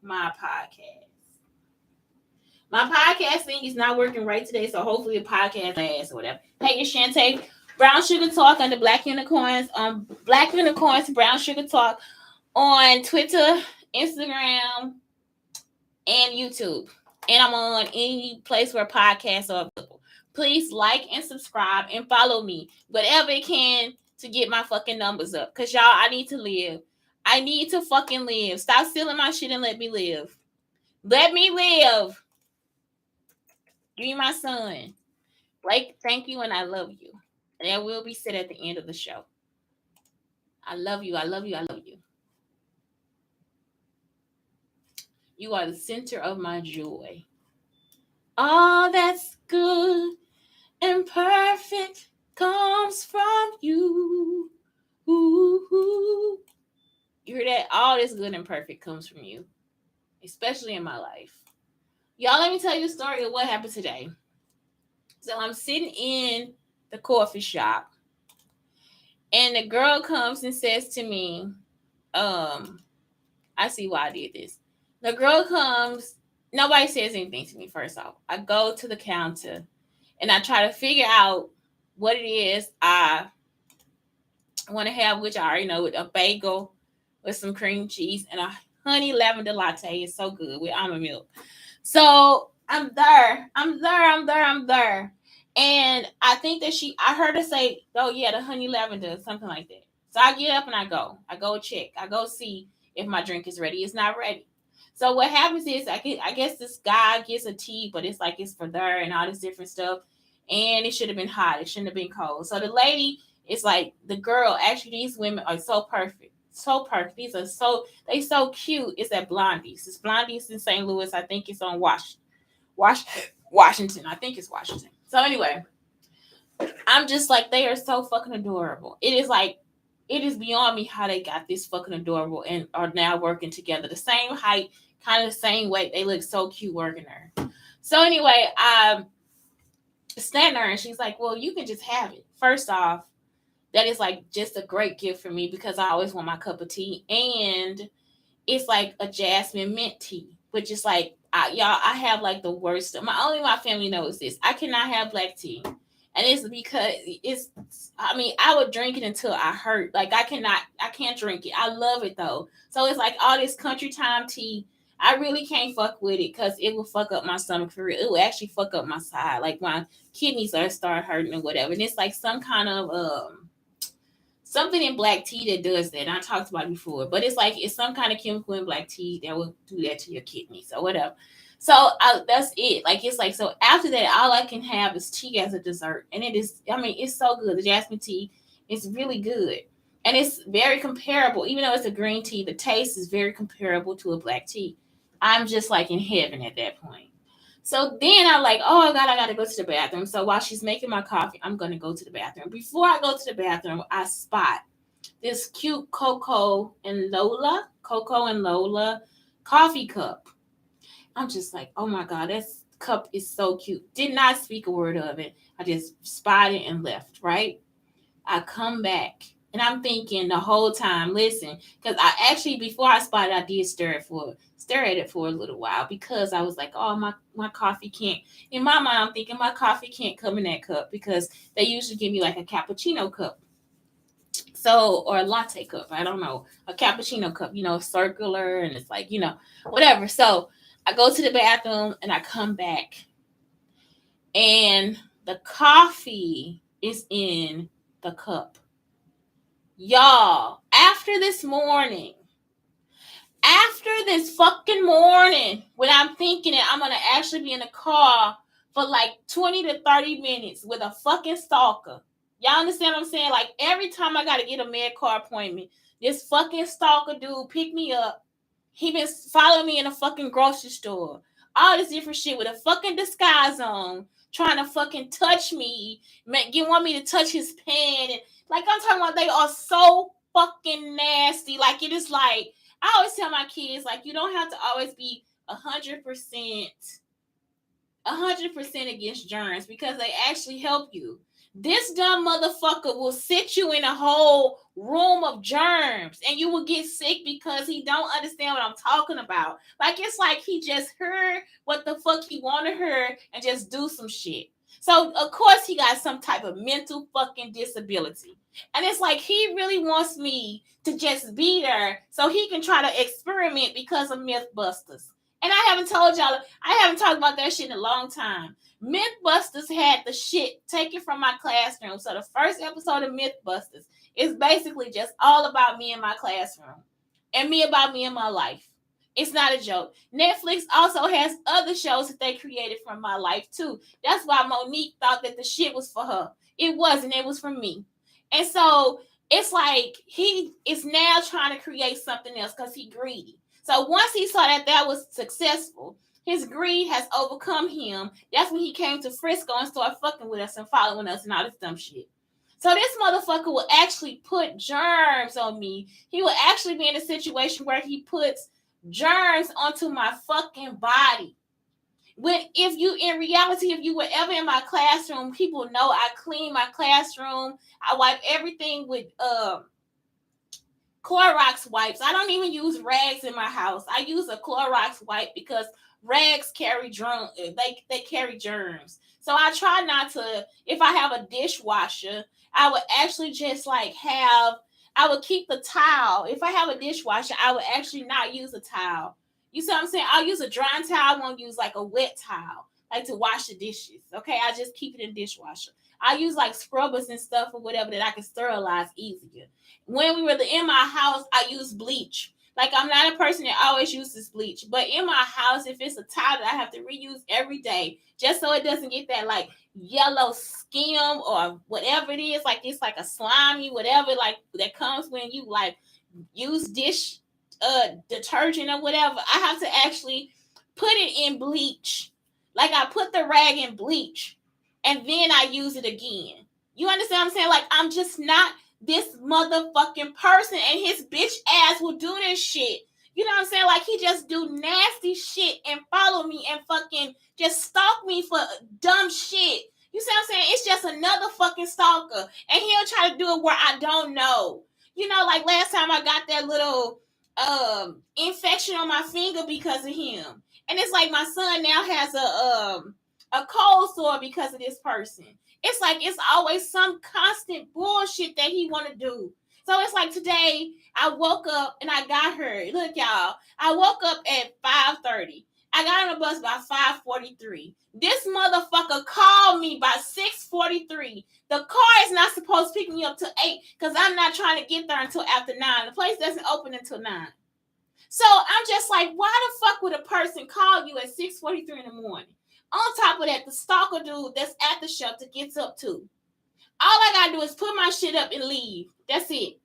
my podcast. My podcast thing is not working right today, so hopefully the podcast lasts or whatever. Hey, it's Shante. Brown Sugar Talk on the Black Unicorns. Black Unicorns, Brown Sugar Talk on Twitter, Instagram, and YouTube. And I'm on any place where podcasts are available. Please like and subscribe and follow me. Whatever it can to get my fucking numbers up. Because y'all, I need to live. I need to fucking live. Stop stealing my shit and let me live. Let me live. Give me my son. Blake, thank you and I love you. And that will be said at the end of the show. I love you. I love you. I love you. You are the center of my joy. All that's good and perfect comes from you. Ooh. You hear that? All this good and perfect comes from you, especially in my life. Y'all, let me tell you a story of what happened today. So I'm sitting in the coffee shop, and the girl comes and says to me, I see why I did this. The girl comes, nobody says anything to me, first off. I go to the counter, and I try to figure out what it is I want to have, which I already know, with a bagel with some cream cheese and a honey lavender latte. It's so good with almond milk. So I'm there. And I think that I heard her say, oh yeah, the honey lavender, something like that. So I get up and I go check. I go see if my drink is ready. It's not ready. So what happens is I guess this guy gets a tea, but it's like it's for there and all this different stuff. And it should have been hot. It shouldn't have been cold. So the lady is like, the girl, actually these women are so perfect. So perfect. These are they so cute. It's at Blondie's. It's Blondie's in St. Louis. I think it's on Washington. I think it's Washington. So anyway, I'm just like, they are so fucking adorable. It is beyond me how they got this fucking adorable and are now working together. The same height, kind of the same weight. They look so cute working there. So anyway, I stand there and she's like, well, you can just have it. First off, that is like just a great gift for me because I always want my cup of tea. And it's like a jasmine mint tea, which is like, I have like the worst. My family knows this. I cannot have black tea. And it's because I would drink it until I hurt. Like I can't drink it. I love it though. So it's like all this country time tea. I really can't fuck with it because it will fuck up my stomach for real. It will actually fuck up my side. Like my kidneys are start hurting or whatever. And it's like some kind of something in black tea that does that. I talked about it before, but it's some kind of chemical in black tea that will do that to your kidneys or whatever. So that's it. Like it's like, so after that, all I can have is tea as a dessert, and it is. I mean, it's so good. The jasmine tea is really good, and it's very comparable. Even though it's a green tea, the taste is very comparable to a black tea. I'm just like in heaven at that point. So then I'm like, oh God, I gotta go to the bathroom. So while she's making my coffee, I'm gonna go to the bathroom. Before I go to the bathroom, I spot this cute Coco and Lola coffee cup. I'm just like, oh my God, this cup is so cute. Did not speak a word of it. I just spotted and left, right? I come back and I'm thinking the whole time, listen, because I actually, before I spotted, I did stare at it for a little while because I was like, oh, my coffee can't. In my mind, I'm thinking my coffee can't come in that cup because they usually give me like a cappuccino cup. So, or a latte cup. I don't know. A cappuccino cup, circular, and it's like, whatever. So I go to the bathroom and I come back and the coffee is in the cup. Y'all, after this fucking morning, when I'm thinking that I'm going to actually be in a car for like 20 to 30 minutes with a fucking stalker. Y'all understand what I'm saying? Like every time I got to get a med car appointment, this fucking stalker dude pick me up. He been following me in a fucking grocery store. All this different shit with a fucking disguise on, trying to fucking touch me. Want me to touch his pen. And, like I'm talking about, they are so fucking nasty. Like it is like, I always tell my kids, like, you don't have to always be 100% against germs because they actually help you. This dumb motherfucker will sit you in a whole room of germs and you will get sick because he don't understand what I'm talking about. Like, it's like he just heard what the fuck he wanted to hear and just do some shit. So of course he got some type of mental fucking disability. And it's like he really wants me to just be there so he can try to experiment because of Mythbusters. And I haven't told y'all, I haven't talked about that shit in a long time. Mythbusters had the shit taken from my classroom. So the first episode of Mythbusters is basically just all about me in my classroom and me about me in my life. It's not a joke. Netflix also has other shows that they created from my life too. That's why Monique thought that the shit was for her. It wasn't. It was for me. And so it's like he is now trying to create something else because he's greedy. So once he saw that that was successful, his greed has overcome him. That's when he came to Frisco and started fucking with us and following us and all this dumb shit. So this motherfucker will actually put germs on me. He will actually be in a situation where he puts germs onto my fucking body. When if you in reality, if you were ever in my classroom, people know I clean my classroom. I wipe everything with Clorox wipes. I don't even use rags in my house. I use a Clorox wipe because rags carry germs. They carry germs. So I try not to. If I have a dishwasher, I would actually just like have. I would keep the towel. If I have a dishwasher, I would actually not use a towel. You see what I'm saying? I'll use a dry towel. I won't use like a wet towel, like to wash the dishes. Okay, I just keep it in the dishwasher. I use like scrubbers and stuff or whatever that I can sterilize easier. When we were in my house, I use bleach. Like, I'm not a person that always uses bleach, but in my house, if it's a towel that I have to reuse every day, just so it doesn't get that like yellow skim or whatever it is, like it's like a slimy whatever like that comes when you like use dish detergent or whatever, I have to actually put it in bleach. Like, I put the rag in bleach and then I use it again. You understand what I'm saying? Like, I'm just not this motherfucking person, and his bitch ass will do this shit. You know what I'm saying? Like, he just do nasty shit and follow me and fucking just stalk me for dumb shit. You see what I'm saying? It's just another fucking stalker. And he'll try to do it where I don't know. You know, like last time I got that little infection on my finger because of him. And it's like my son now has a cold sore because of this person. It's like it's always some constant bullshit that he want to do. So it's like today I woke up and I got her. Look, y'all, I woke up at 5:30. I got on the bus by 5:43. This motherfucker called me by 6:43. The car is not supposed to pick me up till 8 because I'm not trying to get there until after 9. The place doesn't open until 9. So I'm just like, why the fuck would a person call you at 6:43 in the morning? On top of that, the stalker dude that's at the shelter gets up too. All I gotta do is put my shit up and leave. That's it.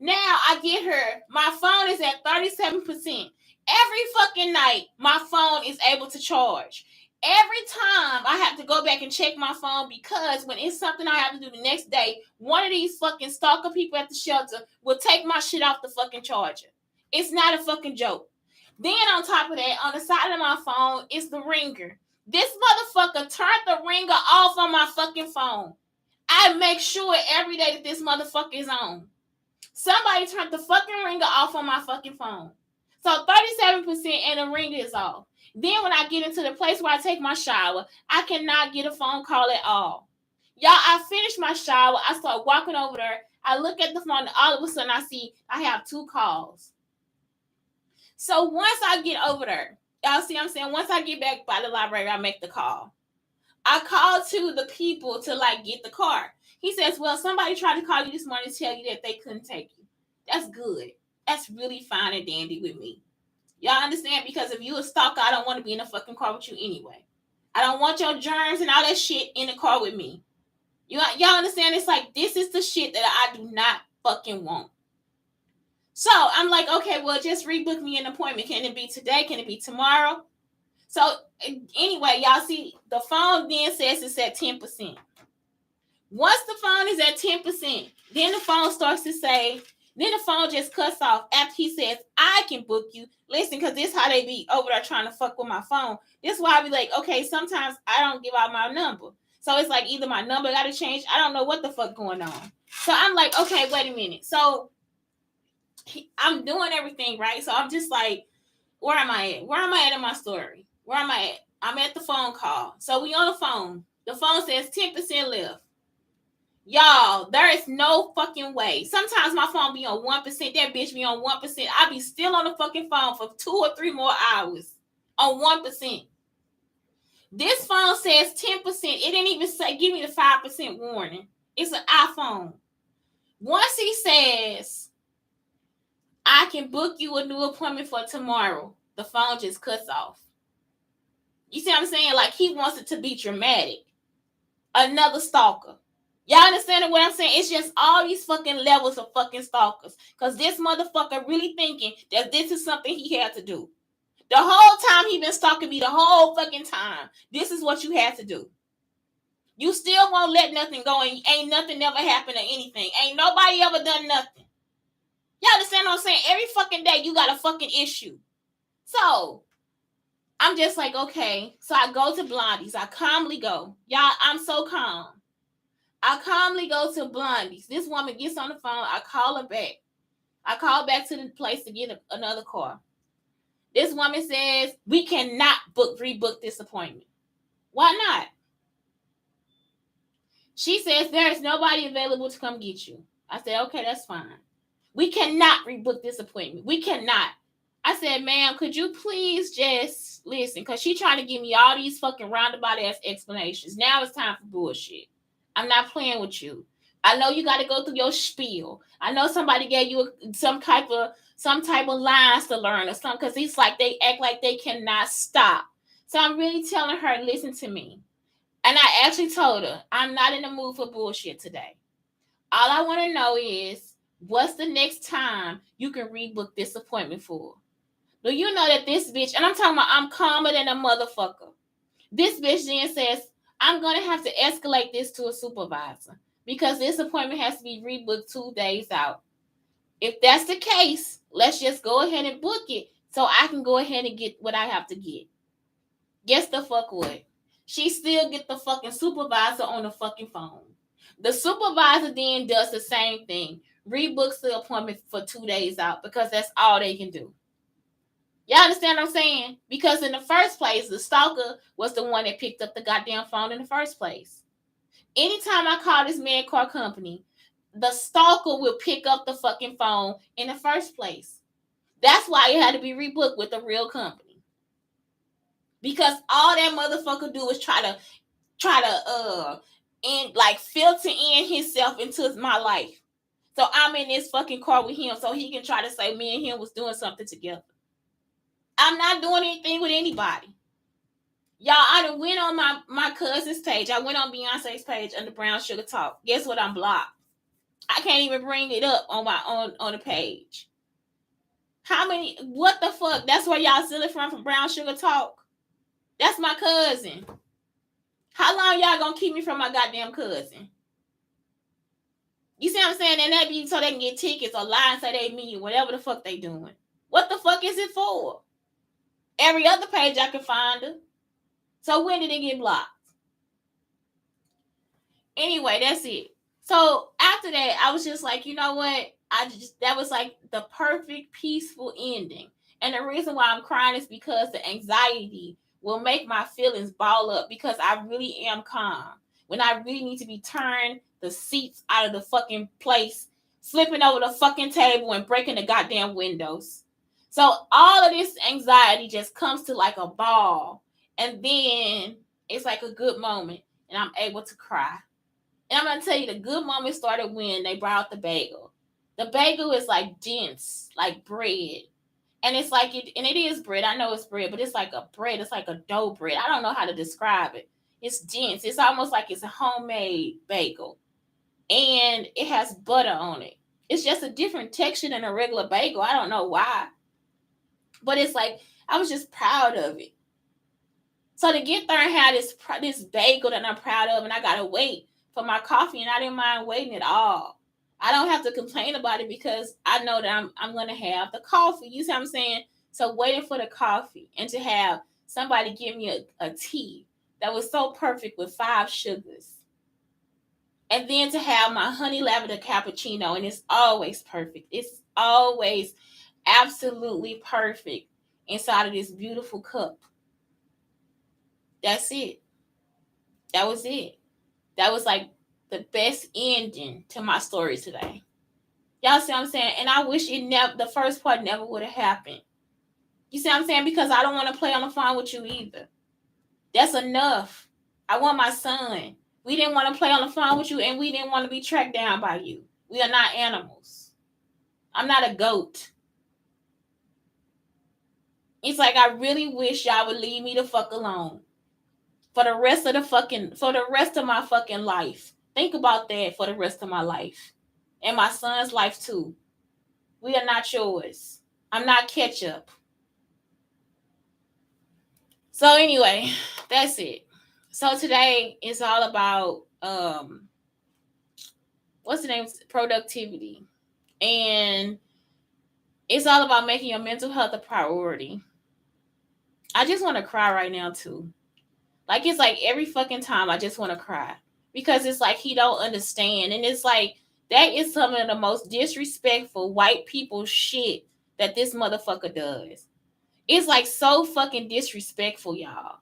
Now I get her. My phone is at 37%. Every fucking night, my phone is able to charge. Every time I have to go back and check my phone because when it's something I have to do the next day, one of these fucking stalker people at the shelter will take my shit off the fucking charger. It's not a fucking joke. Then on top of that, on the side of my phone is the ringer. This motherfucker turned the ringer off on my fucking phone. I make sure every day that this motherfucker is on. Somebody turned the fucking ringer off on my fucking phone. So 37% and the ringer is off. Then when I get into the place where I take my shower, I cannot get a phone call at all. Y'all, I finish my shower. I start walking over there. I look at the phone and all of a sudden I see I have 2 calls. So once I get over there, y'all see what I'm saying? Once I get back by the library, I make the call. I call to the people to like get the car. He says, well, somebody tried to call you this morning to tell you that they couldn't take you. That's good. That's really fine and dandy with me. Y'all understand? Because if you a stalker, I don't want to be in a fucking car with you anyway. I don't want your germs and all that shit in the car with me. Y'all understand? It's like, this is the shit that I do not fucking want. So I'm like, okay, well, just rebook me an appointment. Can it be today? Can it be tomorrow? So anyway, y'all see, the phone then says it's at 10%. Once the phone is at 10%, then the phone starts to say, then the phone just cuts off after he says, I can book you. Listen, because this is how they be over there trying to fuck with my phone. This is why I be like, okay, sometimes I don't give out my number. So it's like either my number got to change. I don't know what the fuck going on. So I'm like, okay, wait a minute. So I'm doing everything right. So I'm just like, where am I at? Where am I at in my story? Where am I at? I'm at the phone call. So we on the phone. The phone says 10% left. Y'all, there is no fucking way. Sometimes my phone be on 1%. That bitch be on 1%. I be still on the fucking phone for 2 or 3 more hours on 1%. This phone says 10%. It didn't even say give me the 5% warning. It's an iPhone. Once he says, I can book you a new appointment for tomorrow, the phone just cuts off. You see what I'm saying? Like he wants it to be dramatic. Another stalker. Y'all understand what I'm saying? It's just all these fucking levels of fucking stalkers. Because this motherfucker really thinking that this is something he had to do. The whole time he been stalking me, the whole fucking time. This is what you had to do. You still won't let nothing go, and ain't nothing ever happened or anything. Ain't nobody ever done nothing. Y'all understand what I'm saying? Every fucking day you got a fucking issue. So I'm just like, okay. So I go to Blondie's. I calmly go. Y'all, I'm so calm. I calmly go to Blondie's. This woman gets on the phone. I call her back. I call back to the place to get another car. This woman says, we cannot rebook this appointment. Why not? She says, there is nobody available to come get you. I said, okay, that's fine. We cannot rebook this appointment. We cannot. I said, ma'am, could you please just listen? Because she's trying to give me all these fucking roundabout ass explanations. Now it's time for bullshit. I'm not playing with you. I know you got to go through your spiel. I know somebody gave you some type of lines to learn or something, because it's like they act like they cannot stop. So I'm really telling her, listen to me. And I actually told her, I'm not in the mood for bullshit today. All I want to know is, what's the next time you can rebook this appointment for? Do you know that this bitch, and I'm talking about I'm calmer than a motherfucker. This bitch then says, I'm going to have to escalate this to a supervisor because this appointment has to be rebooked 2 days out. If that's the case, let's just go ahead and book it so I can go ahead and get what I have to get. Guess the fuck what? She still get the fucking supervisor on the fucking phone. The supervisor then does the same thing. Rebooks the appointment for 2 days out because that's all they can do. Y'all understand what I'm saying? Because in the first place, the stalker was the one that picked up the goddamn phone in the first place. Anytime I call this man car company, the stalker will pick up the fucking phone in the first place. That's why it had to be rebooked with a real company. Because all that motherfucker do is try to and like filter in himself into my life. So I'm in this fucking car with him so he can try to say me and him was doing something together. I'm not doing anything with anybody. Y'all, I done went on my cousin's page. I went on Beyonce's page under Brown Sugar Talk. Guess what? I'm blocked. I can't even bring it up on my on the page. How many? What the fuck? That's where y'all steal it from Brown Sugar Talk. That's my cousin. How long y'all gonna keep me from my goddamn cousin? You see what I'm saying? And that be so they can get tickets or lie and say they me, whatever the fuck they doing. What the fuck is it for? Every other page I can find her. So when did it get blocked? Anyway, that's it. So after that, I was just like, you know what? That was like the perfect peaceful ending. And the reason why I'm crying is because the anxiety will make my feelings ball up because I really am calm. When I really need to be turned the seats out of the fucking place, flipping over the fucking table and breaking the goddamn windows. So all of this anxiety just comes to like a ball. And then it's like a good moment and I'm able to cry. And I'm going to tell you, the good moment started when they brought out the bagel. The bagel is like dense, like bread. And it's like, it is bread. I know it's bread, but it's like a bread. It's like a dough bread. I don't know how to describe it. It's dense. It's almost like it's a homemade bagel. And it has butter on it. It's just a different texture than a regular bagel. I don't know why. But it's like, I was just proud of it. So to get there and have this bagel that I'm proud of, and I got to wait for my coffee, and I didn't mind waiting at all. I don't have to complain about it because I know that I'm going to have the coffee. You see what I'm saying? So waiting for the coffee and to have somebody give me a tea that was so perfect with 5 sugars. And then to have my honey lavender cappuccino, and it's always perfect. It's always absolutely perfect inside of this beautiful cup. That's it. That was it. That was like the best ending to my story today. Y'all see what I'm saying? And I wish the first part never would have happened. You see what I'm saying? Because I don't want to play on the phone with you either. That's enough. I want my son. We didn't want to play on the phone with you, and we didn't want to be tracked down by you. We are not animals. I'm not a goat. It's like I really wish y'all would leave me the fuck alone. For the rest of my fucking life. Think about that for the rest of my life. And my son's life too. We are not yours. I'm not ketchup. So anyway, that's it. So today is all about what's the name? Productivity. And it's all about making your mental health a priority. I just want to cry right now too. Like it's like every fucking time I just want to cry. Because it's like he don't understand. And it's like that is some of the most disrespectful white people shit that this motherfucker does. It's like so fucking disrespectful, y'all.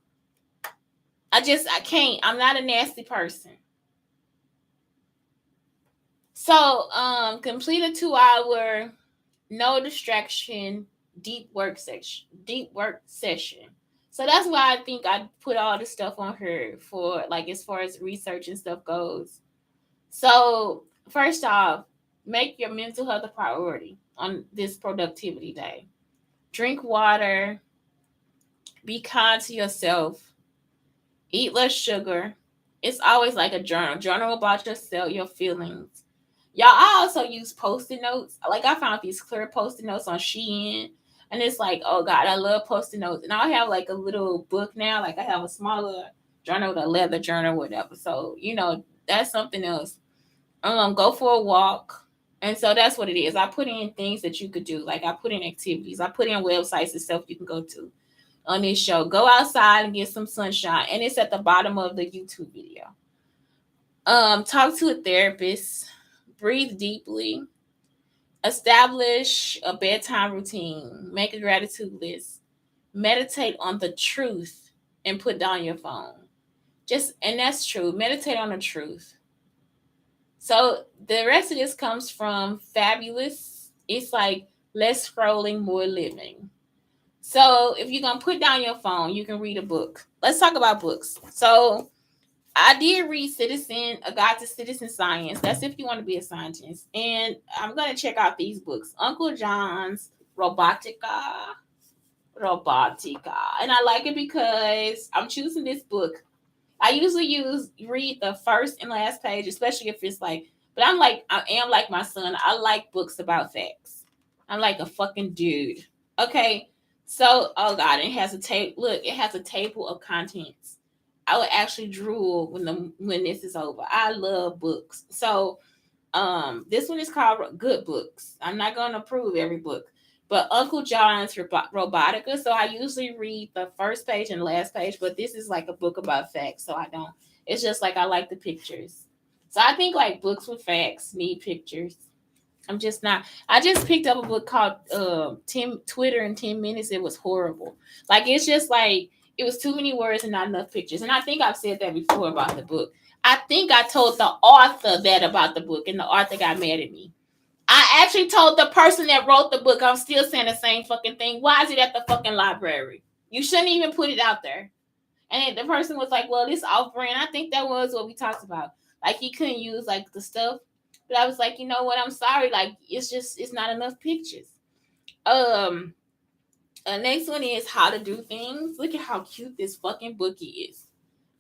I can't. I'm not a nasty person. So, complete a 2-hour, no distraction, deep work session. So that's why I think I put all this stuff on her for like as far as research and stuff goes. So first off, make your mental health a priority on this productivity day. Drink water, be kind to yourself, eat less sugar. It's always like a journal about yourself, your feelings. Y'all, I also use post-it notes. Like I found these clear post-it notes on Shein. And it's like, oh God, I love post-it notes. And I have like a little book now. Like I have a smaller journal, a leather journal, whatever. So, that's something else. Go for a walk. And so that's what it is. I put in things that you could do. Like I put in activities. I put in websites and stuff you can go to on this show. Go outside and get some sunshine. And it's at the bottom of the YouTube video. Talk to a therapist. Breathe deeply. Establish a bedtime routine. Make a gratitude list. Meditate on the truth and put down your phone. And that's true. Meditate on the truth. So the rest of this comes from Fabulous. It's like less scrolling, more living. So if you're going to put down your phone, you can read a book. Let's talk about books. So I did read A Guide to Citizen Science. That's if you want to be a scientist. And I'm going to check out these books. Uncle John's Robotica. And I like it because I'm choosing this book. I usually read the first and last page, especially if it's like, but I am like my son. I like books about facts. I'm like a fucking dude. Okay. So, oh God, it has a table. Look, it has a table of contents. I would actually drool when this is over. I love books. So, this one is called Good Books. I'm not going to prove every book, but Uncle John's Robotica. So I usually read the first page and last page, but this is like a book about facts. So I don't. It's just like I like the pictures. So I think like books with facts need pictures. I'm just not. I just picked up a book called Twitter in 10 Minutes. It was horrible. Like it's just like it was too many words and not enough pictures. And I think I've said that before about the book. I think I told the author that about the book, and the author got mad at me. I actually told the person that wrote the book, I'm still saying the same fucking thing. Why is it at the fucking library? You shouldn't even put it out there. And the person was like, well, this off-brand. I think that was what we talked about. Like, he couldn't use, like, the stuff. But I was like, you know what? I'm sorry. Like, it's not enough pictures. Next one is How to Do Things. Look at how cute this fucking book is.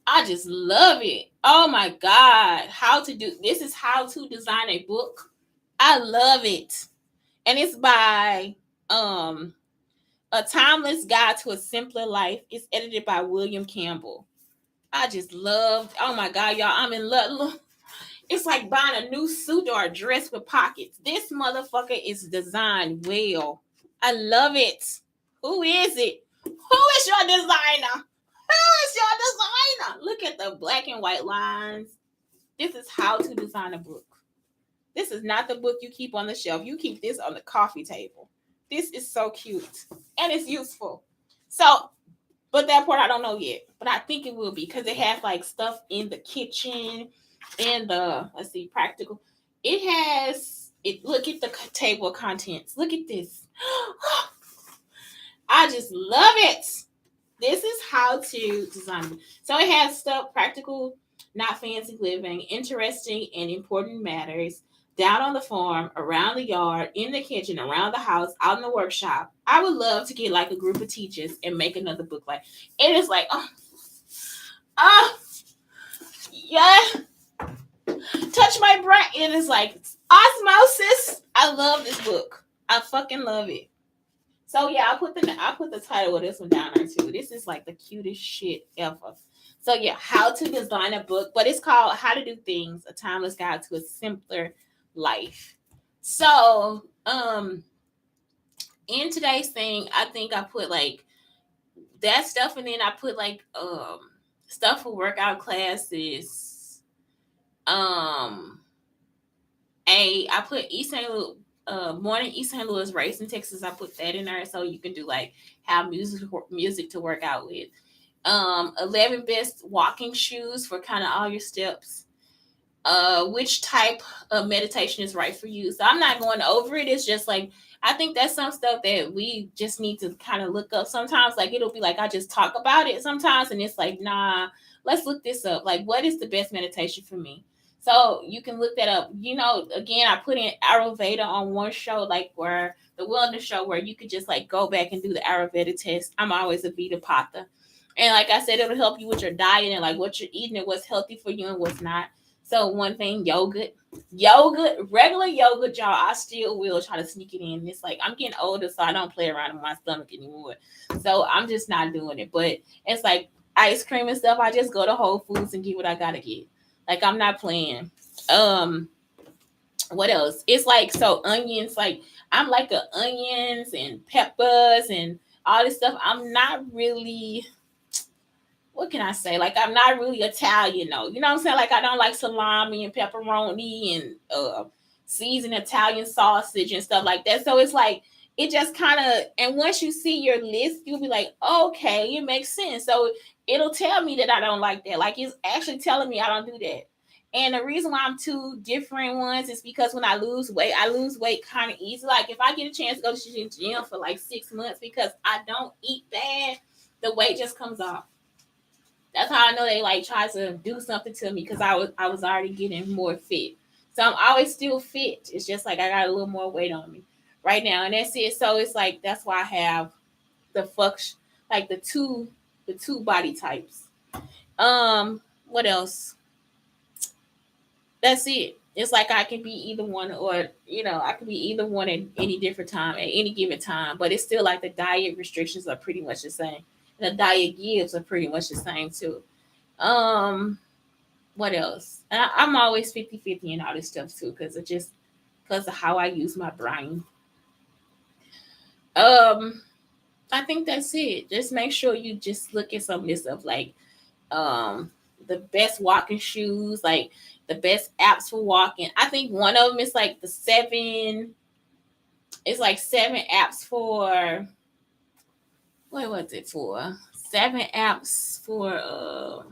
I just love it. Oh, my God. This is How to Design a Book. I love it. And it's by A Timeless Guide to a Simpler Life. It's edited by William Campbell. I just love, oh my God, y'all, I'm in love. It's like buying a new suit or a dress with pockets. This motherfucker is designed well. I love it. Who is it? Who is your designer? It's your designer. Look at the black and white lines. This is how to design a book. This is not the book you keep on the shelf. You keep this on the coffee table. This is so cute and it's useful. So, but that part I don't know yet, but I think it will be because it has like stuff in the kitchen and the let's see practical. It has it. Look at the table of contents. Look at this. I just love it. This is how to design. So it has stuff practical, not fancy living, interesting and important matters, down on the farm, around the yard, in the kitchen, around the house, out in the workshop. I would love to get like a group of teachers and make another book. Like it is like, oh, yeah, touch my brain. It is like osmosis. I love this book. I fucking love it. So yeah, I put the title of this one down there too. This is like the cutest shit ever. So yeah, how to design a book, but it's called How to Do Things: A Timeless Guide to a Simpler Life. So in today's thing, I think I put like that stuff, and then I put like stuff for workout classes. I put East St. Louis morning East St. Louis race in Texas. I put that in there so you can do like have music to work out with. 11 best walking shoes for kind of all your steps. Which type of meditation is right for you. So I'm not going over it. It's just like I think that's some stuff that we just need to kind of look up. Sometimes like it'll be like I just talk about it sometimes, and it's like, nah, let's look this up. Like, what is the best meditation for me? So you can look that up. You know, again, I put in Ayurveda on one show, like where the wellness show where you could just like go back and do the Ayurveda test. I'm always a Vita Pata. And like I said, it'll help you with your diet and like what you're eating and what's healthy for you and what's not. So one thing, yogurt, regular yogurt, y'all. I still will try to sneak it in. It's like I'm getting older, so I don't play around with my stomach anymore. So I'm just not doing it. But it's like ice cream and stuff. I just go to Whole Foods and get what I gotta get. Like I'm not playing. Um, what else? It's like so onions. Like I'm like the onions and peppers and all this stuff. I'm not really what can I say? Like I'm not really Italian, though. You know what I'm saying? Like I don't like salami and pepperoni and seasoned Italian sausage and stuff like that. So it's like it just kind of and once you see your list, you'll be like, okay, it makes sense. So it'll tell me that I don't like that. Like it's actually telling me I don't do that. And the reason why I'm two different ones is because when I lose weight kind of easy. Like if I get a chance to go to the gym for like 6 months because I don't eat bad, the weight just comes off. That's how I know they like try to do something to me because I was already getting more fit. So I'm always still fit. It's just like I got a little more weight on me right now, and that's it. So it's like that's why I have the like the two body types. What else? That's it. It's like I can be either one, or I can be either one at any different time at any given time. But it's still like the diet restrictions are pretty much the same, and the diet gives are pretty much the same too. Um, what else? I'm always 50-50 in all this stuff too, because of how I use my brain. Um, I think that's it. Just make sure you just look at some of this stuff, like um the best walking shoes, like the best apps for walking. I think one of them is like the seven. It's like 7 apps for what was it for? 7 apps for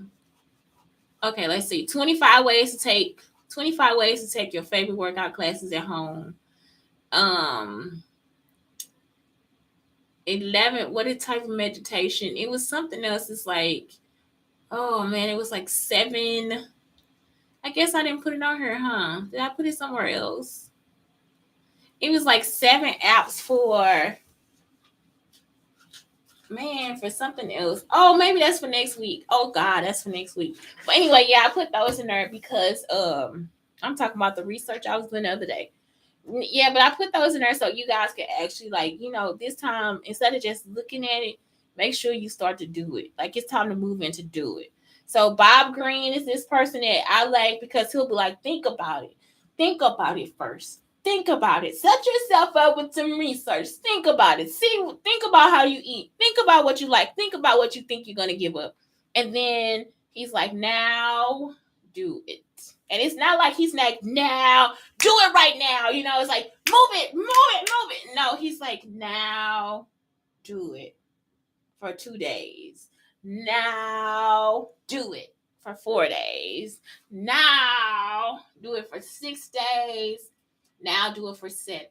okay, let's see. 25 ways to take your favorite workout classes at home. Um 11, what is type of meditation? It was something else. It's like, oh man, it was like 7. I guess I didn't put it on here, huh? Did I put it somewhere else? It was like 7 apps for man for something else. Oh, maybe that's for next week. Oh God, that's for next week. But anyway, yeah, I put those in there because I'm talking about the research I was doing the other day. Yeah, but I put those in there so you guys can actually like, this time instead of just looking at it, make sure you start to do it. Like it's time to move in to do it. So Bob Green is this person that I like because he'll be like, think about it. Think about it first. Think about it. Set yourself up with some research. Think about it. Think about how you eat. Think about what you like. Think about what you think you're gonna give up. And then he's like, now do it. And it's not like he's like, now, do it right now. You know, it's like, move it, move it, move it. No, he's like, now do it for 2 days. Now do it for 4 days. Now do it for 6 days. Now do it for 7.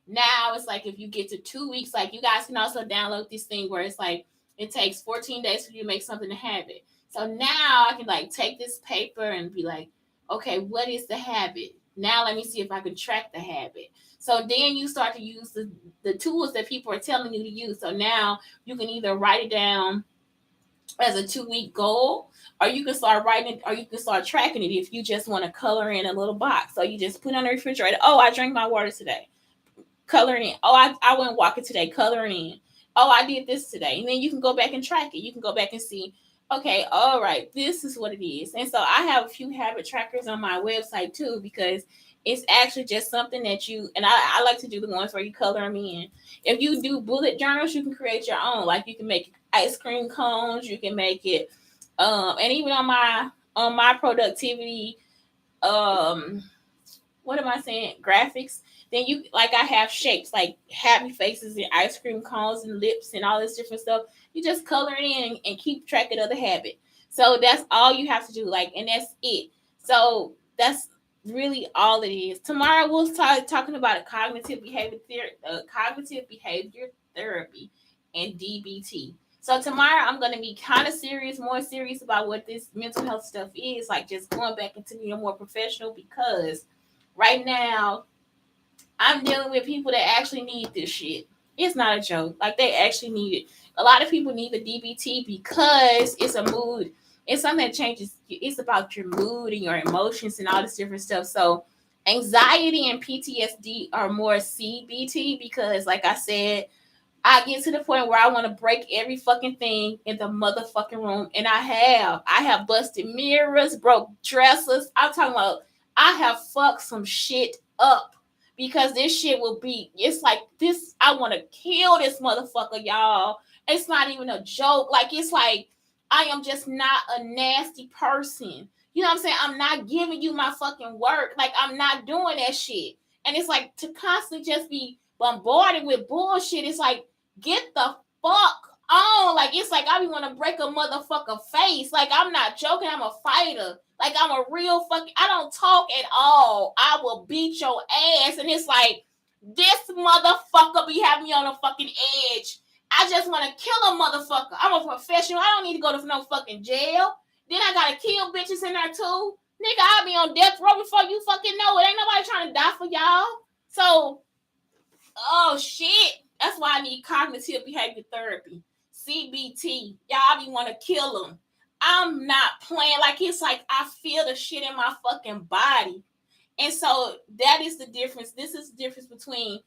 Now it's like if you get to 2 weeks, like you guys can also download this thing where it's like it takes 14 days for you to make something a habit. So now I can like take this paper and be like, okay, what is the habit? Now let me see if I can track the habit. So then you start to use the tools that people are telling you to use. So now you can either write it down as a 2-week goal, or you can start writing it, or you can start tracking it if you just want to color in a little box. So you just put on the refrigerator, oh, I drank my water today. Coloring in. Oh, I went walking today, coloring in. Oh, I did this today. And then you can go back and track it. You can go back and see, okay, all right, this is what it is. And so I have a few habit trackers on my website too, because it's actually just something that you, and I like to do the ones where you color them in. If you do bullet journals, you can create your own. Like you can make ice cream cones, you can make it, and even on my productivity, what am I saying? Graphics. Then you like I have shapes like happy faces and ice cream cones and lips and all this different stuff. You just color it in and keep track of the habit. So that's all you have to do. Like, and that's it. So that's really all it is. Tomorrow we'll start talking about a cognitive behavior therapy, and DBT. So tomorrow I'm gonna be kind of serious, more serious about what this mental health stuff is. Like just going back into being more professional, because right now I'm dealing with people that actually need this shit. It's not a joke. Like they actually need it. A lot of people need the DBT because it's a mood. It's something that changes. It's about your mood and your emotions and all this different stuff. So anxiety and PTSD are more CBT because, like I said, I get to the point where I want to break every fucking thing in the motherfucking room. And I have. I have busted mirrors, broke dressers. I'm talking about I have fucked some shit up. Because this shit will be, it's like this, I want to kill this motherfucker, y'all. It's not even a joke. Like, it's like, I am just not a nasty person. You know what I'm saying? I'm not giving you my fucking work. Like, I'm not doing that shit. And it's like, to constantly just be bombarded with bullshit, it's like, get the fuck on. Like, it's like, I be want to break a motherfucker face. Like, I'm not joking. I'm a fighter. Like, I'm a real fucking, I don't talk at all. I will beat your ass. And it's like, this motherfucker be having me on a fucking edge. I just want to kill a motherfucker. I'm a professional. I don't need to go to no fucking jail. Then I got to kill bitches in there too. Nigga, I'll be on death row before you fucking know it. Ain't nobody trying to die for y'all. So, oh shit. That's why I need cognitive behavior therapy. CBT. Y'all be want to kill them. I'm not playing. Like, it's like I feel the shit in my fucking body. And so that is the difference. This is the difference between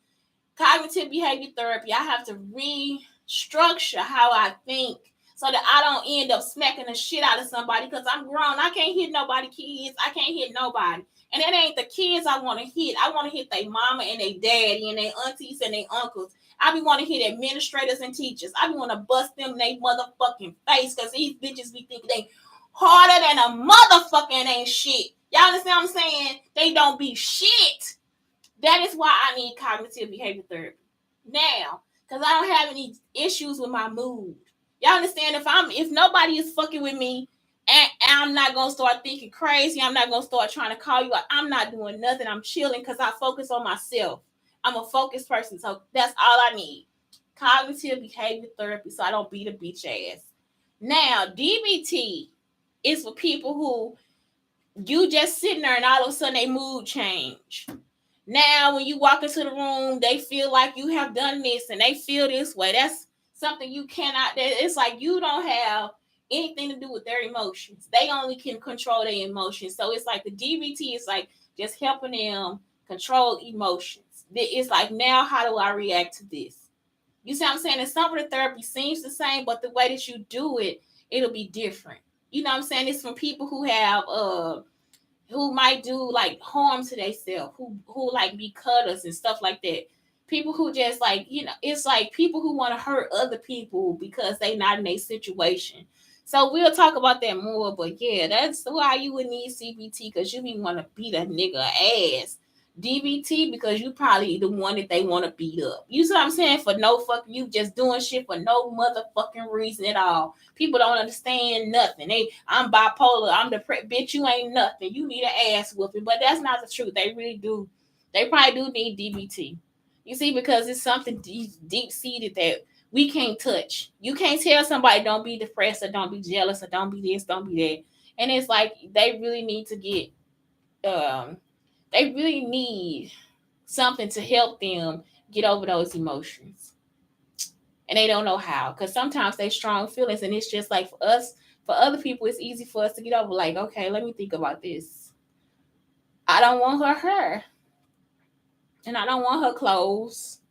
cognitive behavior therapy. I have to restructure how I think so that I don't end up smacking the shit out of somebody, because I'm grown. I can't hit nobody kids. I can't hit nobody. And it ain't the kids I want to hit. I want to hit their mama and their daddy and their aunties and their uncles. I be want to hit administrators and teachers. I be want to bust them in their motherfucking face, because these bitches be thinking they harder than a motherfucker and ain't shit. Y'all understand what I'm saying? They don't be shit. That is why I need cognitive behavior therapy. Now, because I don't have any issues with my mood. Y'all understand? If nobody is fucking with me, and I'm not gonna start thinking crazy, I'm not gonna start trying to call you out. I'm not doing nothing. I'm chilling because I focus on myself. I'm a focused person, so that's all I need. Cognitive behavior therapy, so I don't beat a bitch ass. Now, DBT is for people who you just sitting there and all of a sudden they mood change. Now, when you walk into the room, they feel like you have done this and they feel this way. That's something you cannot. It's like you don't have anything to do with their emotions. They only can control their emotions. So it's like the DBT is like just helping them control emotions. It's like, now how do I react to this? You see what I'm saying? And some of the therapy seems the same, but the way that you do it, it'll be different. You know what I'm saying? It's from people who have who might do like harm to themselves, who like be cutters and stuff like that. People who just like, it's like people who want to hurt other people because they not in a situation. So we'll talk about that more, but yeah, that's why you would need CBT, because you be want to beat a nigga ass. DBT because you probably the one that they want to beat up. You see what I'm saying? For no fucking, you just doing shit for no motherfucking reason at all. People don't understand nothing. I'm bipolar. I'm depressed. Bitch, you ain't nothing. You need an ass whooping. But that's not the truth. They really do. They probably do need DBT. You see, because it's something deep seated that we can't touch. You can't tell somebody don't be depressed or don't be jealous or don't be this, don't be that. And it's like they really need to get they really need something to help them get over those emotions. And they don't know how. Because sometimes they strong feelings, and it's just like for us, for other people, it's easy for us to get over. Like, okay, let me think about this. I don't want her, and I don't want her clothes,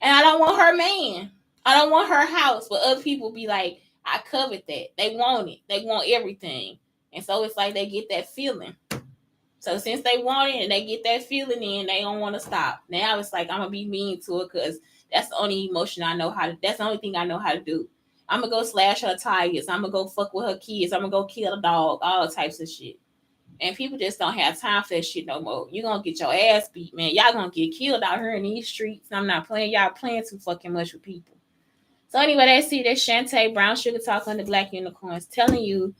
and I don't want her man. I don't want her house. But other people be like, I covered that. They want it. They want everything. And so it's like they get that feeling. So since they want it and they get that feeling in, they don't want to stop. Now it's like I'm gonna be mean to her because that's the only emotion I know how to. That's the only thing I know how to do. I'm gonna go slash her tires. I'm gonna go fuck with her kids. I'm gonna go kill a dog. All types of shit. And people just don't have time for that shit no more. You gonna get your ass beat, man. Y'all gonna get killed out here in these streets. I'm not playing. Y'all playing too fucking much with people. So anyway, that's it. That's Shante Brown Sugar Talk on the Black Unicorns, telling you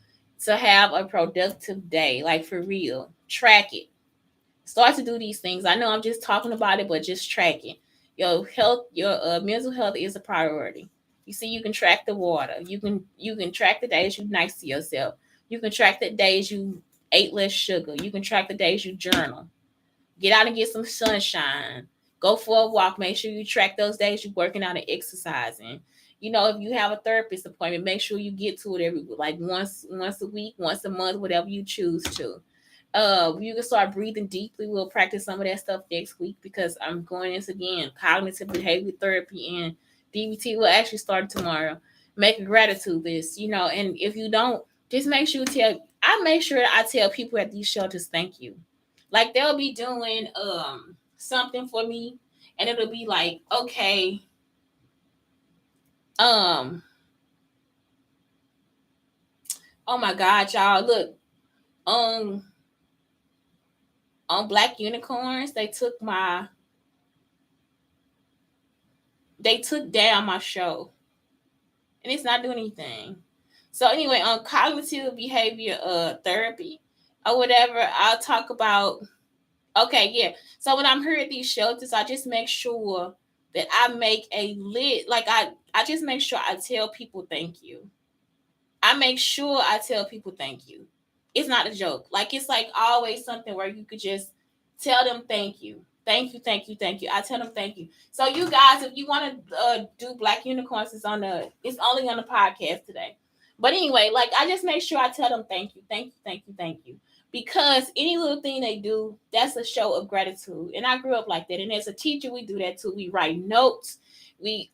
to have a productive day, like for real. Track it. Start to do these things. I know I'm just talking about it, but just track it. Your health, your mental health is a priority. You see, you can track the water. You can track the days you nice to yourself. You can track the days you ate less sugar. You can track the days you journal. Get out and get some sunshine. Go for a walk. Make sure you track those days you're working out and exercising. You know, if you have a therapist appointment, make sure you get to it every like once a week, once a month, whatever you choose to. You can start breathing deeply. We'll practice some of that stuff next week because I'm going into again cognitive behavior therapy, and DBT will actually start tomorrow. Make a gratitude list, you know, and if you don't, just make sure you tell. I make sure I tell people at these shelters thank you. Like they'll be doing something for me, and it'll be like, okay, um, oh my God, y'all, look, um, on Black Unicorns, they took down my show, and it's not doing anything. So anyway, on cognitive behavior therapy or whatever, I'll talk about. Okay, yeah. So when I'm here at these shelters, I just make sure that I make a lit. Like I just make sure I tell people thank you. I make sure I tell people thank you. It's not a joke. Like it's like always something where you could just tell them thank you. Thank you, thank you, thank you. I tell them thank you. So you guys, if you want to do Black Unicorns, it's only on the podcast today. But anyway, like I just make sure I tell them thank you, thank you, thank you, thank you. Because any little thing they do, that's a show of gratitude. And I grew up like that. And as a teacher, we do that too. We write notes. We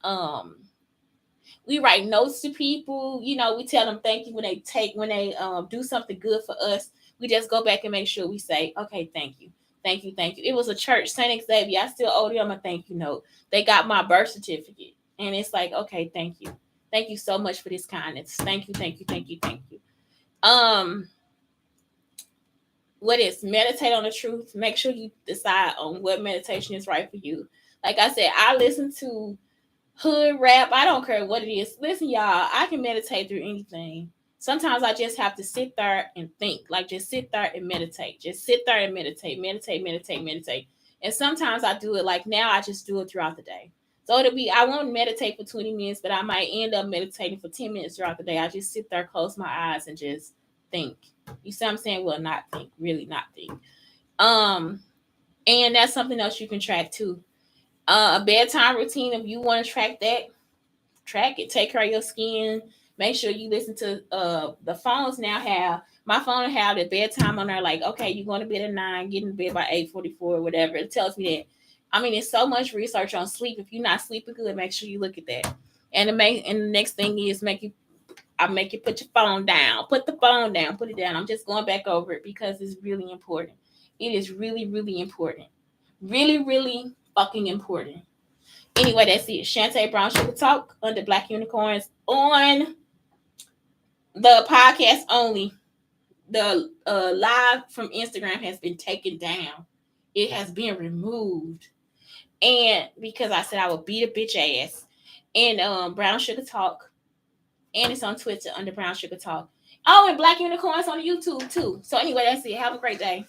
we write notes to people. You know, we tell them thank you when they do something good for us. We just go back and make sure we say, okay, thank you, thank you, thank you. It was a church, Saint Xavier. I still owe them a thank you note. They got my birth certificate, and it's like, okay, thank you so much for this kindness. Thank you, thank you, thank you, thank you. What is meditate on the truth? Make sure you decide on what meditation is right for you. Like I said, I listen to hood rap. I don't care what it is. Listen, y'all, I can meditate through anything. Sometimes I just have to sit there and think. Like just sit there and meditate. Just sit there and meditate, meditate, meditate, meditate. And sometimes I do it like now I just do it throughout the day. So it'll be I won't meditate for 20 minutes, but I might end up meditating for 10 minutes throughout the day. I just sit there, close my eyes, and just think. You see what I'm saying? Well, not think, really not think. Um, and that's something else you can track too. A bedtime routine, if you want to track that, track it. Take care of your skin. Make sure you listen to the phones now have my phone have the bedtime on there, like, okay, you're going to bed at 9, get in bed by 8:44, whatever. It tells me that. I mean, there's so much research on sleep. If you're not sleeping good, make sure you look at that. And the next thing is I make you put your phone down. Put the phone down. Put it down. I'm just going back over it because it's really important. It is really, really important. Really, really fucking important. Anyway, that's it. Shante Brown Sugar Talk under Black Unicorns on the podcast only, the live from Instagram has been taken down. It has been removed. And because I said I would beat a bitch ass. And Brown Sugar Talk. And it's on Twitter under Brown Sugar Talk. Oh, and Black Unicorns on YouTube too. So anyway, that's it. Have a great day.